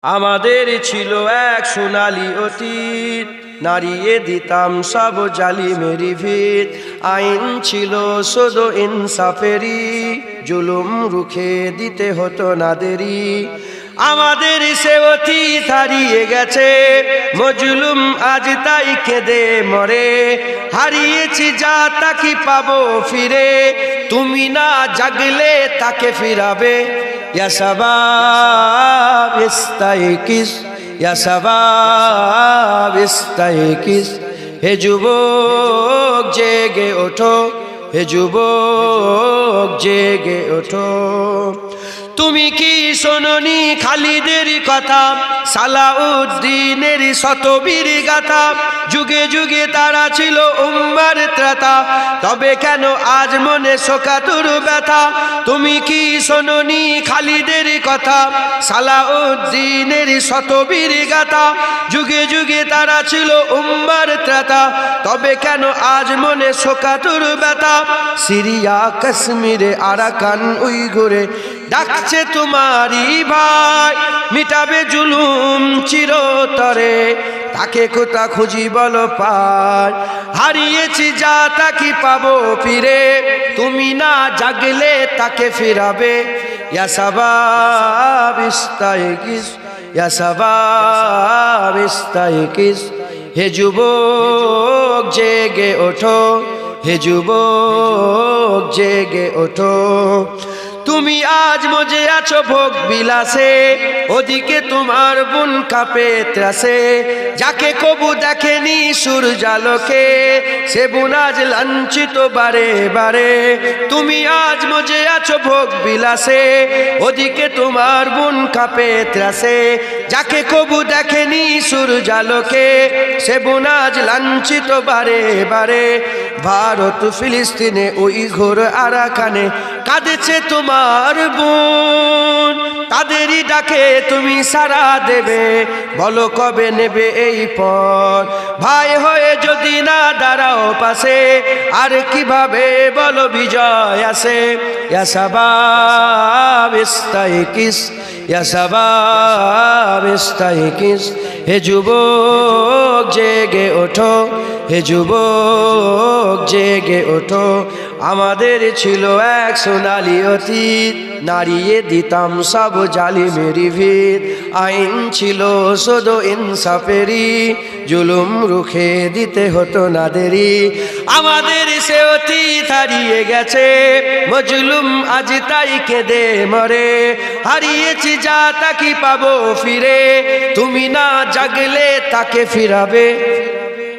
আমাদের ছিল এক সোনালী অতীত, নাড়িয়ে দিতাম সব জালিমেরি ভিত। আইন ছিল শুধু ইনসাফেরি, জুলুম রুখে দিতে হতো না দেরি। আমাদের সে অতীত হারিয়ে গেছে, মজলুম আজ তাই কেঁদে মরে। হারিয়েছি যা তাকে পাবো ফিরে, তুমি না জাগলে তাকে ফিরাবে। ইয়া শাবাব ইস্তাইকিস, ইয়া শাবাব ইস্তাইকিস। হে যুবক জেগে ওঠো, হে যুবক জেগে ওঠো। তুমি কি শোনোনি খালিদের কথা, সালাউদ্দিনের শতবীর গাথা? যুগে যুগে তারা ছিল উম্মার ত্রাতা, তবে কেন আজ মনে শোকাতুর ব্যথা? তুমি কি শোনোনি খালিদের কথা, সালাউদ্দিনের শতবীর গাথা? যুগে যুগে তারা ছিল উম্মার ত্রাতা, তবে কেন আজ মনে শোকাতুর ব্যথা? সিরিয়া কাশ্মীরে আরাকান উইঘুরে ডাকছে তোমারই ভাই, মিটাবে জুলুম চিরতরে, তাকে কোথা খুঁজি বলো পাই? হারিয়েছি যা তাকে পাবো ফিরে, তুমি না জাগলে তাকে ফিরাবে। ইয়া শাবাব ইস্তাইকিস, ইয়া শাবাব ইস্তাইকিস। হে যুবক জেগে ওঠো, হে যুবক জেগে ওঠো। তুমি আজ মজে আছো ভোগ বিলাসে, ওদিকে তোমার বোন কাঁপে ত্রাসে। যাকে কবু দেখেনি সূর্যালোকে, সে বোন আজ লাঞ্ছিত বারে বারে। তুমি আজ মজে আছো ভোগ বিলাসে, ওদিকে তোমার বোন কাঁপে ত্রাসে। যাকে কবু দেখেনি সূর্যালোকে, সে বোন আজ লাঞ্ছিত বারে বারে। ভারত ফিলিস্তিনে উইঘুর আরাকানে কাঁদেছে তোমার বোন, তাদেরই ডাকে তুমি সাড়া দেবে, বলো কবে নেবে এই পথ? ভাই হয়ে যদি না দাঁড়াও পাশে, আর কিভাবে বলো বিজয় আসে? ইয়া শাবাব ইস্তাইকিস, ইয়া শাবাব ইস্তাইকিস। হে যুবক জেগে ওঠো, হে যুবক জেগে ওঠো। আমাদের ছিল এক সোনালী অতীত, নাড়িয়ে দিতাম সব জালিমেরি ভিত। আইন ছিল শুধু ইনসাফেরি, জুলুম রুখে দিতে হতো না দেরি। আমাদের সে অতীত হারিয়ে গেছে, মজলুম আজ তাই কেঁদে মরে। হারিয়েছি যা তাকে পাবো ফিরে, তুমি না জাগলে তাকে ফিরাবে।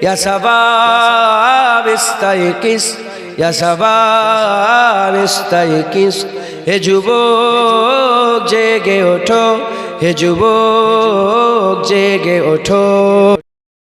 ইয়া শাবাব ইস্তাইকিস, ইয়া শাবাব ইস্তাইকিস। হে যুবক জেগে ওঠো, হে যুবক জেগে ওঠো।